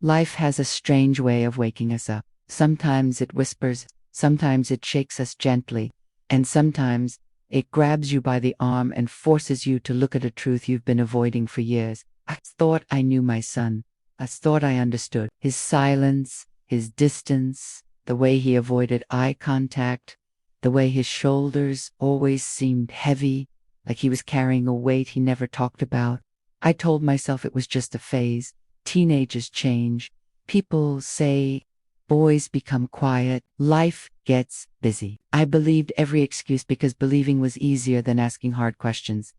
Life has a strange way of waking us up. Sometimes it whispers, sometimes it shakes us gently, and sometimes it grabs you by the arm and forces you to look at a truth you've been avoiding for years. I thought I knew my son. I thought I understood his silence, his distance, the way he avoided eye contact, the way his shoulders always seemed heavy, like he was carrying a weight he never talked about. I told myself it was just a phase. Teenagers change. People say boys become quiet. Life gets busy. I believed every excuse because believing was easier than asking hard questions.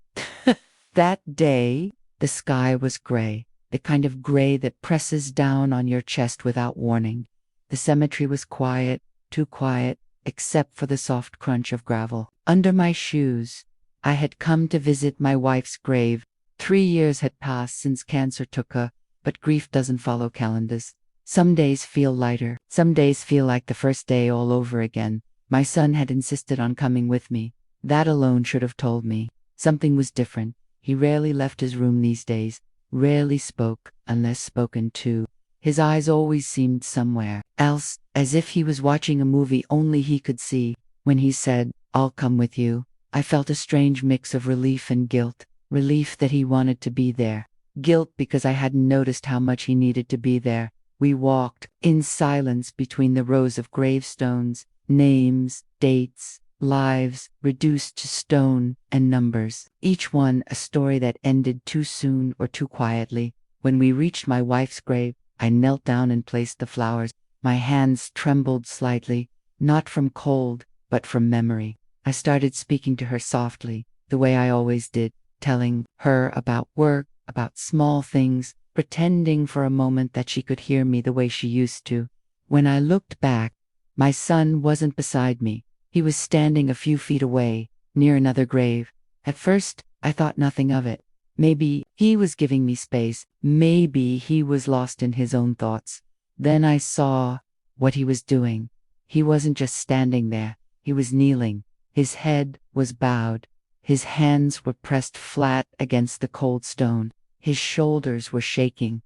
That day, the sky was gray, the kind of gray that presses down on your chest without warning. The cemetery was quiet, too quiet, except for the soft crunch of gravel under my shoes. I had come to visit my wife's grave. 3 years had passed since cancer took her, but grief doesn't follow calendars. Some days feel lighter. Some days feel like the first day all over again. My son had insisted on coming with me. That alone should have told me. Something was different. He rarely left his room these days, rarely spoke unless spoken to. His eyes always seemed somewhere else, as if he was watching a movie only he could see. When he said, "I'll come with you," I felt a strange mix of relief and guilt. Relief that he wanted to be there. Guilt because I hadn't noticed how much he needed to be there. We walked in silence between the rows of gravestones, names, dates, lives reduced to stone and numbers. Each one a story that ended too soon or too quietly. When we reached my wife's grave, I knelt down and placed the flowers. My hands trembled slightly, not from cold, but from memory. I started speaking to her softly, the way I always did, telling her about work, about small things, pretending for a moment that she could hear me the way she used to. When I looked back, my son wasn't beside me. He was standing a few feet away, near another grave. At first, I thought nothing of it. Maybe he was giving me space. Maybe he was lost in his own thoughts. Then I saw what he was doing. He wasn't just standing there. He was kneeling. His head was bowed. His hands were pressed flat against the cold stone. His shoulders were shaking.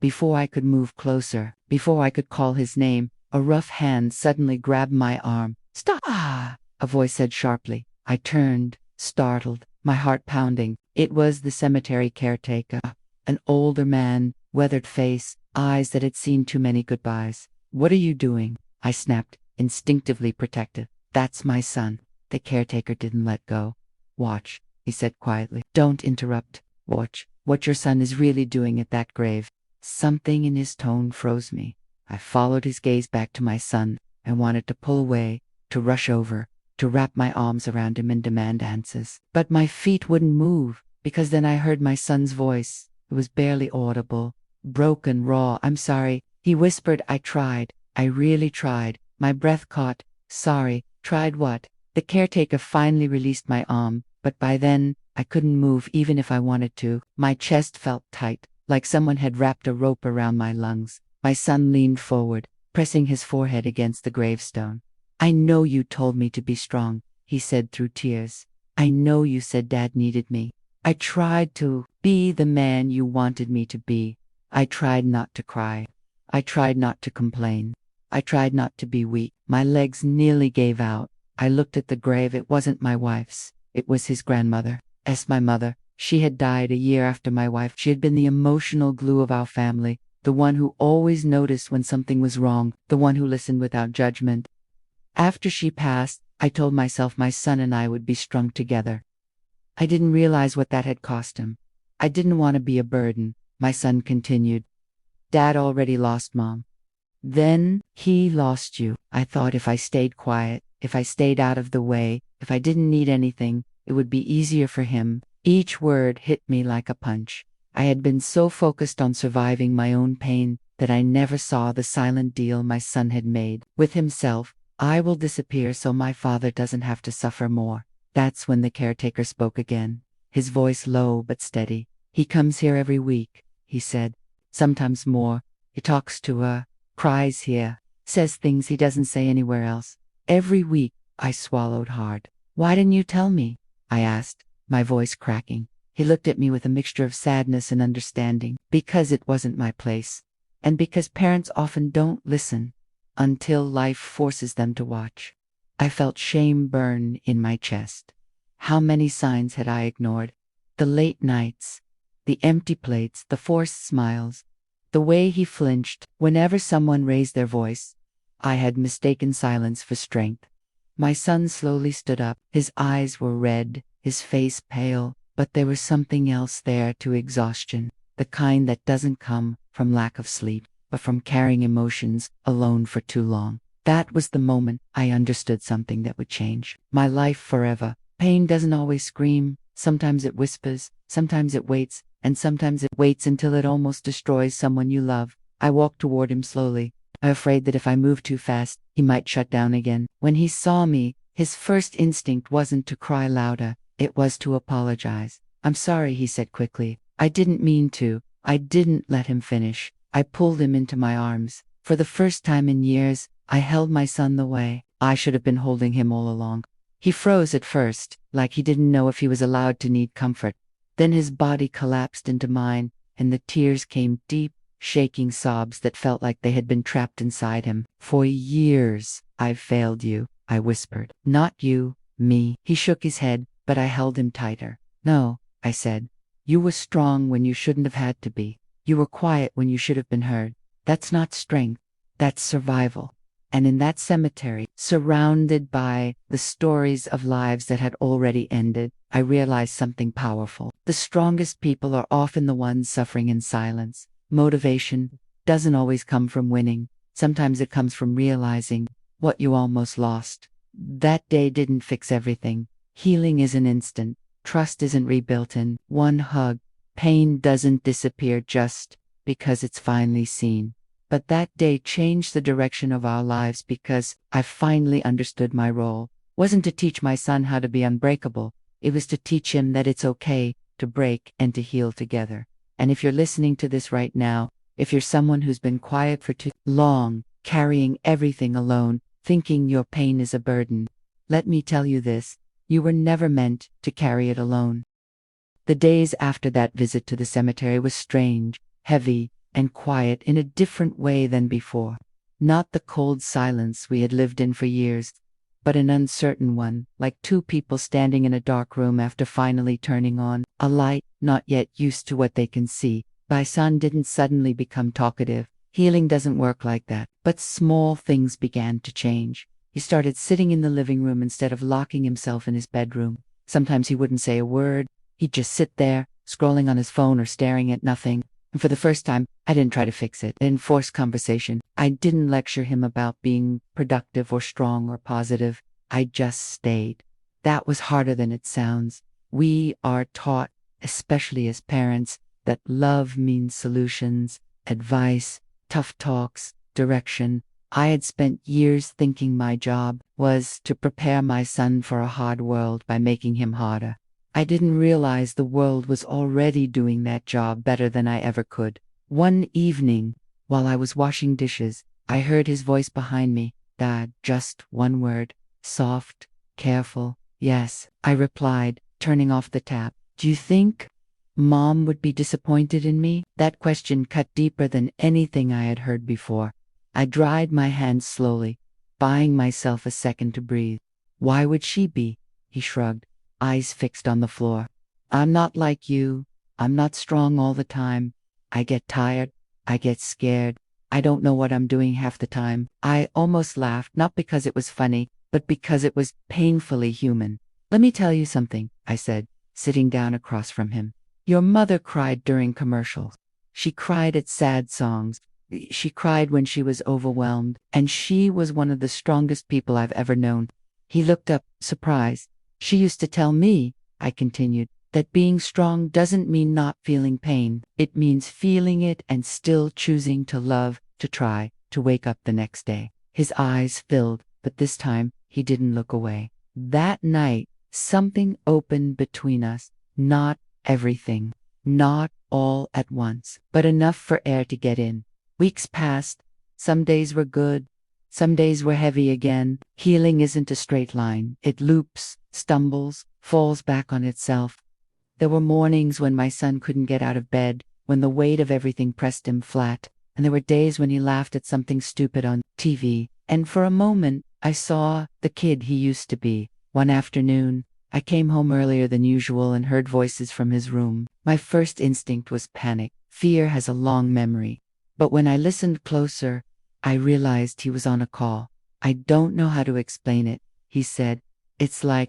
Before I could move closer, before I could call his name, a rough hand suddenly grabbed my arm. "Stop!" A voice said sharply. I turned, startled, my heart pounding. It was the cemetery caretaker, an older man, weathered face, eyes that had seen too many goodbyes. "What are you doing?" I snapped, instinctively protective. "That's my son." The caretaker didn't let go. "Watch," he said quietly. "Don't interrupt. Watch what your son is really doing at that grave." Something in his tone froze me. I followed his gaze back to my son. I wanted to pull away, to rush over, to wrap my arms around him and demand answers. But my feet wouldn't move, because then I heard my son's voice. It was barely audible, broken, raw. "I'm sorry," he whispered. I tried. I really tried. My breath caught. "Sorry." Tried what? The caretaker finally released my arm, but by then, I couldn't move even if I wanted to. My chest felt tight, like someone had wrapped a rope around my lungs. My son leaned forward, pressing his forehead against the gravestone. "I know you told me to be strong," he said through tears. "I know you said Dad needed me. I tried to be the man you wanted me to be. I tried not to cry. I tried not to complain. I tried not to be weak." My legs nearly gave out. I looked at the grave. It wasn't my wife's. It was his grandmother. My mother. She had died a year after my wife. She had been the emotional glue of our family, the one who always noticed when something was wrong, the one who listened without judgment. After she passed, I told myself my son and I would be strung together. I didn't realize what that had cost him. I didn't want to be a burden. My son continued. "Dad already lost Mom. Then he lost you." I thought if I stayed quiet, if I stayed out of the way, if I didn't need anything, it would be easier for him. Each word hit me like a punch. I had been so focused on surviving my own pain that I never saw the silent deal my son had made with himself. "I will disappear so my father doesn't have to suffer more." That's when the caretaker spoke again, his voice low but steady. "He comes here every week," he said, "sometimes more. He talks to her, cries here, says things he doesn't say anywhere else. Every week." I swallowed hard. "Why didn't you tell me?" I asked, my voice cracking. He looked at me with a mixture of sadness and understanding. "Because it wasn't my place. and because parents often don't listen until life forces them to watch. I felt shame burn in my chest. How many signs had I ignored? The late nights, the empty plates, the forced smiles, the way he flinched whenever someone raised their voice. I had mistaken silence for strength. My son slowly stood up. His eyes were red, his face pale, but there was something else there to exhaustion, the kind that doesn't come from lack of sleep, but from carrying emotions alone for too long. That was the moment I understood something that would change my life forever. Pain doesn't always scream. Sometimes it whispers, sometimes it waits, and sometimes it waits until it almost destroys someone you love. I walked toward him slowly, afraid that if I moved too fast, he might shut down again. When he saw me, his first instinct wasn't to cry louder, it was to apologize. "I'm sorry," he said quickly. "I didn't mean to." I didn't let him finish. I pulled him into my arms. For the first time in years, I held my son the way I should have been holding him all along. He froze at first, like he didn't know if he was allowed to need comfort. Then his body collapsed into mine, and the tears came deep, shaking sobs that felt like they had been trapped inside him. "For years, I've failed you," I whispered. "Not you, me." He shook his head, but I held him tighter. "No," I said. "You were strong when you shouldn't have had to be. You were quiet when you should have been heard. That's not strength, that's survival." And in that cemetery, surrounded by the stories of lives that had already ended, I realized something powerful. The strongest people are often the ones suffering in silence. Motivation doesn't always come from winning. Sometimes it comes from realizing what you almost lost. That day didn't fix everything. Healing isn't instant. Trust isn't rebuilt in one hug. Pain doesn't disappear just because it's finally seen. But that day changed the direction of our lives because I finally understood my role. It wasn't to teach my son how to be unbreakable. It was to teach him that it's okay to break and to heal together. And if you're listening to this right now, if you're someone who's been quiet for too long, carrying everything alone, thinking your pain is a burden, let me tell you this: you were never meant to carry it alone. The days after that visit to the cemetery was strange, heavy, and quiet in a different way than before. Not the cold silence we had lived in for years, but an uncertain one, like two people standing in a dark room after finally turning on a light, not yet used to what they can see. My son didn't suddenly become talkative. Healing doesn't work like that. But small things began to change. He started sitting in the living room instead of locking himself in his bedroom. Sometimes he wouldn't say a word. He'd just sit there, scrolling on his phone or staring at nothing. And for the first time, I didn't try to fix it. I didn't force conversation. I didn't lecture him about being productive or strong or positive. I just stayed. That was harder than it sounds. We are taught, especially as parents, that love means solutions, advice, tough talks, direction. I had spent years thinking my job was to prepare my son for a hard world by making him harder. I didn't realize the world was already doing that job better than I ever could. One evening, while I was washing dishes, I heard his voice behind me. "Dad," just one word, soft, careful. "Yes," I replied, turning off the tap. "Do you think Mom would be disappointed in me?" That question cut deeper than anything I had heard before. I dried my hands slowly, buying myself a second to breathe. "Why would she be?" He shrugged, eyes fixed on the floor. "I'm not like you. I'm not strong all the time. I get tired. I get scared. I don't know what I'm doing half the time." I almost laughed, not because it was funny, but because it was painfully human. "Let me tell you something," I said, sitting down across from him. "Your mother cried during commercials. She cried at sad songs. She cried when she was overwhelmed, and she was one of the strongest people I've ever known." He looked up, surprised. "She used to tell me," I continued, "that being strong doesn't mean not feeling pain. It means feeling it and still choosing to love, to try, to wake up the next day." His eyes filled, but this time he didn't look away. That night, something opened between us. Not everything, not all at once, but enough for air to get in. Weeks passed. Some days were good. Some days were heavy again. Healing isn't a straight line. It loops, stumbles, falls back on itself. There were mornings when my son couldn't get out of bed, when the weight of everything pressed him flat. and there were days when he laughed at something stupid on TV, and for a moment, I saw the kid he used to be. One afternoon, I came home earlier than usual and heard voices from his room. My first instinct was panic. Fear has a long memory. But when I listened closer, I realized he was on a call. I don't know how to explain it, he said. It's like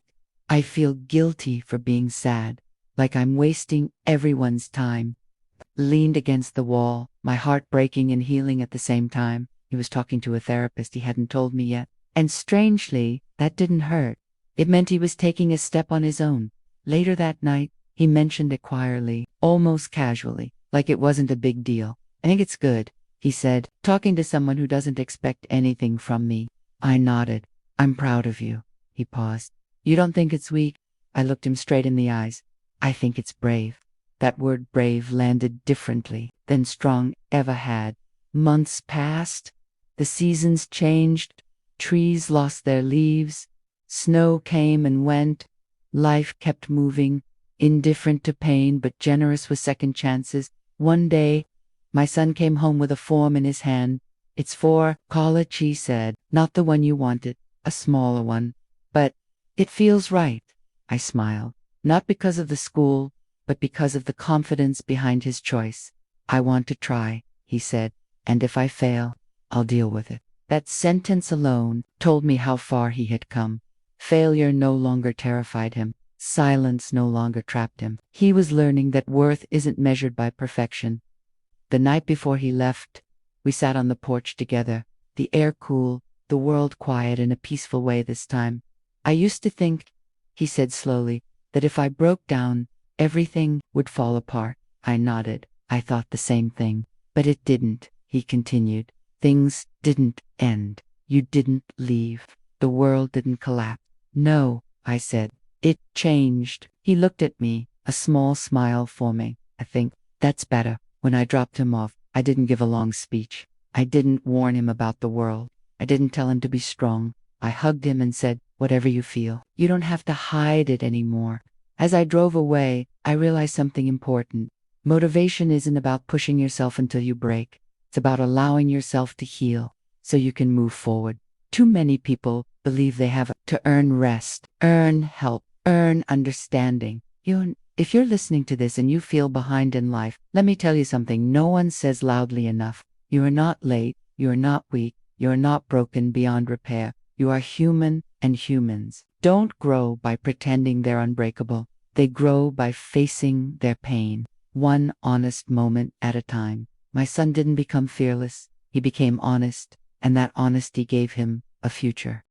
I feel guilty for being sad, like I'm wasting everyone's time. Leaned against the wall, my heart breaking and healing at the same time. He was talking to a therapist he hadn't told me yet. And strangely, that didn't hurt. It meant he was taking a step on his own. Later that night, he mentioned it quietly, almost casually, like it wasn't a big deal. I think it's good, he said, talking to someone who doesn't expect anything from me. I nodded. I'm proud of you. He paused. You don't think it's weak? I looked him straight in the eyes. I think it's brave. That word brave landed differently than strong ever had. Months passed. The seasons changed. Trees lost their leaves. Snow came and went. Life kept moving, indifferent to pain but generous with second chances. One day, my son came home with a form in his hand. It's for college, he said. Not the one you wanted, a smaller one. But it feels right. I smiled. Not because of the school, but because of the confidence behind his choice. I want to try, he said, and if I fail, I'll deal with it. That sentence alone told me how far he had come. Failure no longer terrified him. Silence no longer trapped him. He was learning that worth isn't measured by perfection. The night before he left, we sat on the porch together, the air cool, the world quiet in a peaceful way this time. I used to think, he said slowly, that if I broke down, everything would fall apart. I nodded. I thought the same thing. But it didn't, he continued. Things didn't end. You didn't leave. The world didn't collapse. No, I said. It changed. He looked at me, a small smile forming. I think that's better. When I dropped him off, I didn't give a long speech. I didn't warn him about the world. I didn't tell him to be strong. I hugged him and said, whatever you feel, you don't have to hide it anymore. As I drove away, I realized something important. Motivation isn't about pushing yourself until you break. It's about allowing yourself to heal so you can move forward. Too many people believe they have to earn rest, earn help, earn understanding. If you're listening to this and you feel behind in life, let me tell you something no one says loudly enough. You are not late, you are not weak, you are not broken beyond repair. You are human, and humans don't grow by pretending they're unbreakable. They grow by facing their pain, one honest moment at a time. My son didn't become fearless, he became honest, and that honesty gave him a future.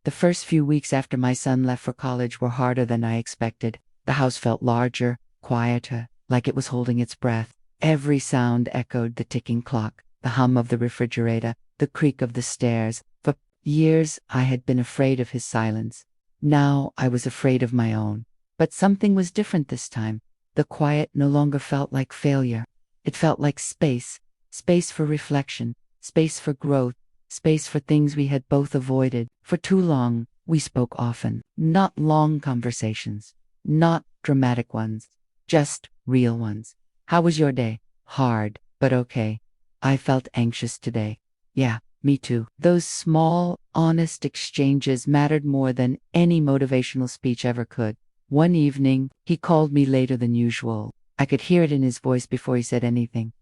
The first few weeks after my son left for college were harder than I expected. The house felt larger, quieter, like it was holding its breath. Every sound echoed: the ticking clock, the hum of the refrigerator, the creak of the stairs. For years I had been afraid of his silence. Now I was afraid of my own. But something was different this time. The quiet no longer felt like failure. It felt like space. Space for reflection, space for growth, space for things we had both avoided. For too long, we spoke often. Not long conversations, not dramatic ones, just real ones. How was your day? Hard, but okay. I felt anxious today. Yeah, me too. Those small, honest exchanges mattered more than any motivational speech ever could. One evening, he called me later than usual. I could hear it in his voice before he said anything.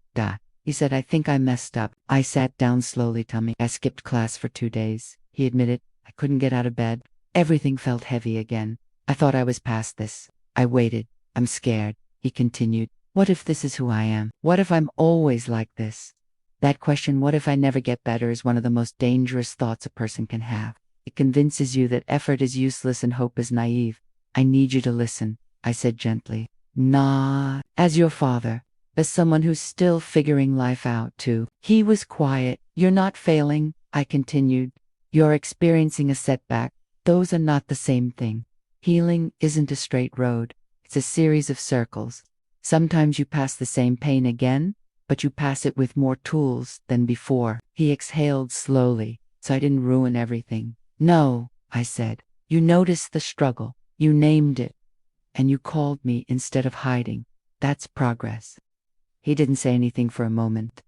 He said, I think I messed up. I sat down slowly, tummy. I skipped class for 2 days. He admitted, I couldn't get out of bed. Everything felt heavy again. I thought I was past this. I waited. I'm scared. He continued. What if this is who I am? What if I'm always like this? That question, what if I never get better, is one of the most dangerous thoughts a person can have. It convinces you that effort is useless and hope is naive. I need you to listen, I said gently. Nah, as your father, as someone who's still figuring life out too. He was quiet. You're not failing, I continued. You're experiencing a setback. Those are not the same thing. Healing isn't a straight road. It's a series of circles. Sometimes you pass the same pain again, but you pass it with more tools than before. He exhaled slowly, so I didn't ruin everything. No, I said. You noticed the struggle. You named it. And you called me instead of hiding. That's progress. He didn't say anything for a moment.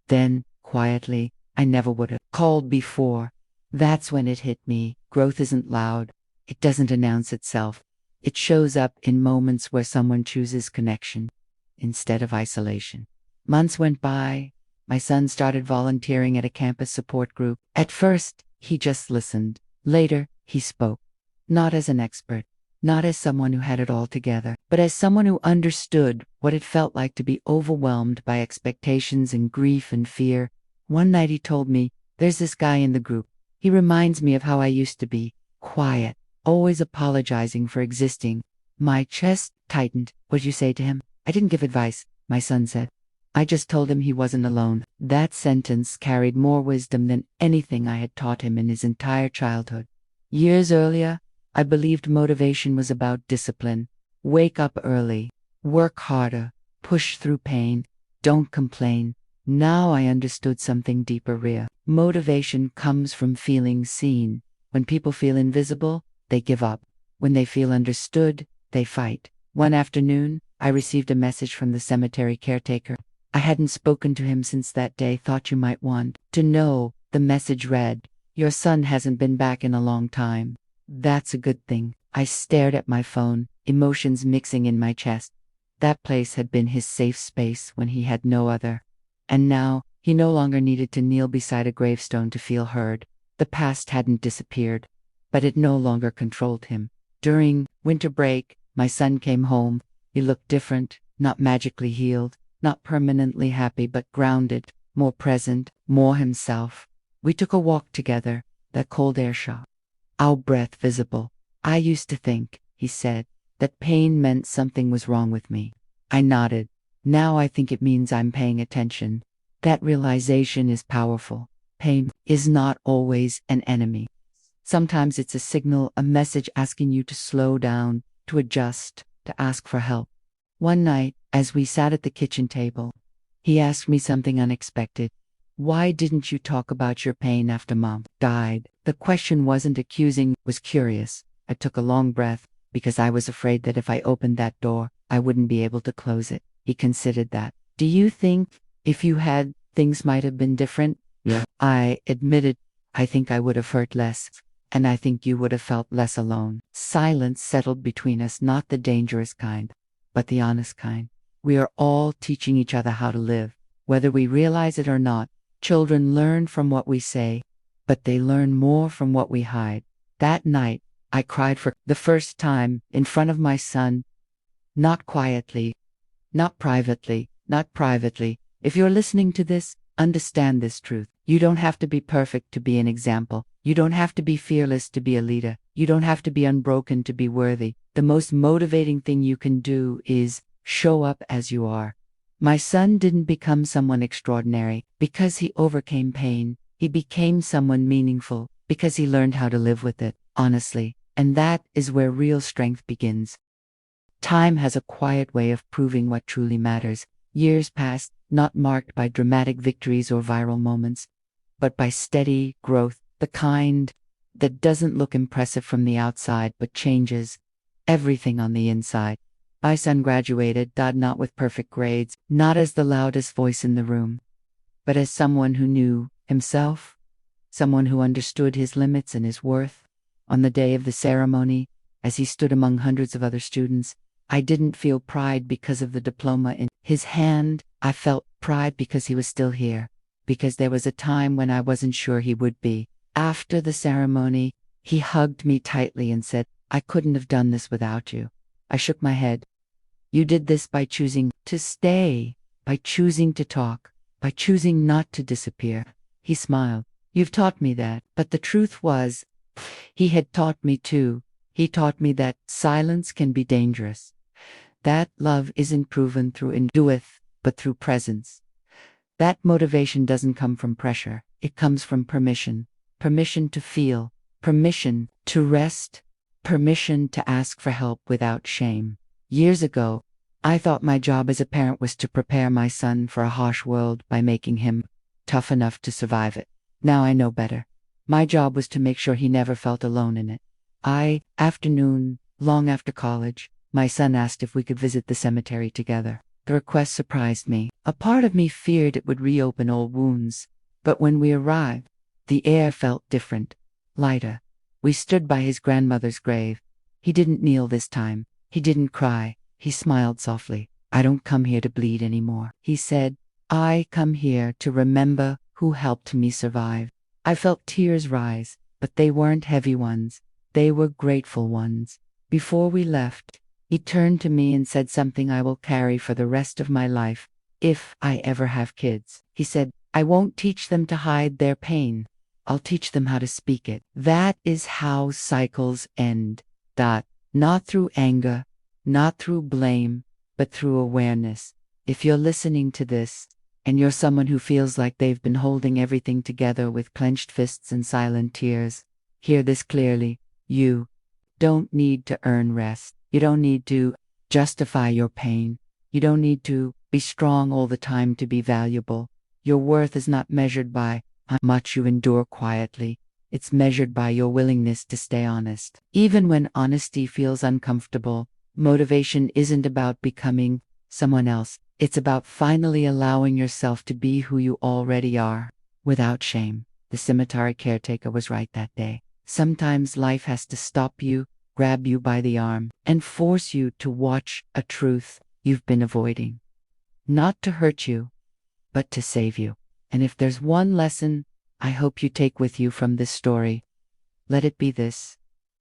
Then, quietly, I never would have called before. That's when it hit me. Growth isn't loud. It doesn't announce itself. It shows up in moments where someone chooses connection instead of isolation. Months went by. My son started volunteering at a campus support group. At first, he just listened. Later, he spoke. Not as an expert, not as someone who had it all together, but as someone who understood what it felt like to be overwhelmed by expectations and grief and fear. One night he told me, "There's this guy in the group. He reminds me of how I used to be. Quiet, always apologizing for existing." My chest tightened. "What'd you say to him?" "I didn't give advice," my son said. "I just told him he wasn't alone." That sentence carried more wisdom than anything I had taught him in his entire childhood. Years earlier, I believed motivation was about discipline. Wake up early, work harder, push through pain, don't complain. Now I understood something deeper. Motivation comes from feeling seen. When people feel invisible, they give up. When they feel understood, they fight. One afternoon, I received a message from the cemetery caretaker. I hadn't spoken to him since that day. "Thought you might want to know." The message read, "Your son hasn't been back in a long time." "That's a good thing." I stared at my phone, emotions mixing in my chest. That place had been his safe space when he had no other. And now, he no longer needed to kneel beside a gravestone to feel heard. The past hadn't disappeared, but it no longer controlled him. During winter break, my son came home. He looked different, not magically healed, not permanently happy, but grounded, more present, more himself. We took a walk together, that cold air shot, our breath visible. "I used to think," he said, "that pain meant something was wrong with me." I nodded. "Now I think it means I'm paying attention." That realization is powerful. Pain is not always an enemy. Sometimes it's a signal, a message asking you to slow down, to adjust, to ask for help. One night, as we sat at the kitchen table, he asked me something unexpected. "Why didn't you talk about your pain after Mom died?" The question wasn't accusing, was curious. I took a long breath, because I was afraid that if I opened that door, I wouldn't be able to close it. He considered that. "Do you think, if you had, things might have been different?" "Yeah." I admitted, "I think I would have hurt less, and I think you would have felt less alone." Silence settled between us, not the dangerous kind, but the honest kind. We are all teaching each other how to live, whether we realize it or not. Children learn from what we say, but they learn more from what we hide. That night, I cried for the first time in front of my son. Not quietly, not privately, not privately. If you're listening to this, understand this truth. You don't have to be perfect to be an example. You don't have to be fearless to be a leader. You don't have to be unbroken to be worthy. The most motivating thing you can do is show up as you are. My son didn't become someone extraordinary because he overcame pain. He became someone meaningful because he learned how to live with it, honestly. And that is where real strength begins. Time has a quiet way of proving what truly matters. Years passed, not marked by dramatic victories or viral moments, but by steady growth, the kind that doesn't look impressive from the outside but changes everything on the inside. My son graduated, not with perfect grades, not as the loudest voice in the room, but as someone who knew himself, someone who understood his limits and his worth. On the day of the ceremony, as he stood among hundreds of other students, I didn't feel pride because of the diploma in his hand. I felt pride because he was still here, because there was a time when I wasn't sure he would be. After the ceremony, he hugged me tightly and said, "I couldn't have done this without you." I shook my head. "You did this by choosing to stay, by choosing to talk, by choosing not to disappear." He smiled. "You've taught me that." But the truth was, he had taught me too. He taught me that silence can be dangerous, that love isn't proven through endureth, but through presence. That motivation doesn't come from pressure. It comes from permission. Permission to feel, permission to rest, permission to ask for help without shame. Years ago, I thought my job as a parent was to prepare my son for a harsh world by making him tough enough to survive it. Now I know better. My job was to make sure he never felt alone in it. Afternoon, long after college, my son asked if we could visit the cemetery together. The request surprised me. A part of me feared it would reopen old wounds. But when we arrived, the air felt different, lighter. We stood by his grandmother's grave. He didn't kneel this time. He didn't cry. He smiled softly. I don't come here to bleed anymore, he said. I come here to remember who helped me survive. I felt tears rise, but they weren't heavy ones. They were grateful ones. Before we left, he turned to me and said something I will carry for the rest of my life, if I ever have kids. He said, I won't teach them to hide their pain. I'll teach them how to speak it. That is how cycles end. Not through anger, not through blame, but through awareness. If you're listening to this, and you're someone who feels like they've been holding everything together with clenched fists and silent tears, hear this clearly. You don't need to earn rest. You don't need to justify your pain. You don't need to be strong all the time to be valuable. Your worth is not measured by how much you endure quietly. It's measured by your willingness to stay honest. Even when honesty feels uncomfortable, motivation isn't about becoming someone else. It's about finally allowing yourself to be who you already are, without shame. The cemetery caretaker was right that day. Sometimes life has to stop you, grab you by the arm, and force you to watch a truth you've been avoiding. Not to hurt you, but to save you. And if there's one lesson I hope you take with you from this story, let it be this.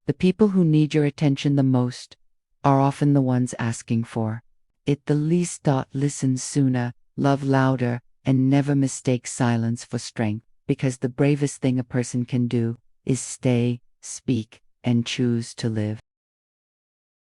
The people who need your attention the most are often the ones asking for it the least. Listen sooner, love louder, and never mistake silence for strength, because the bravest thing a person can do is stay, speak, and choose to live.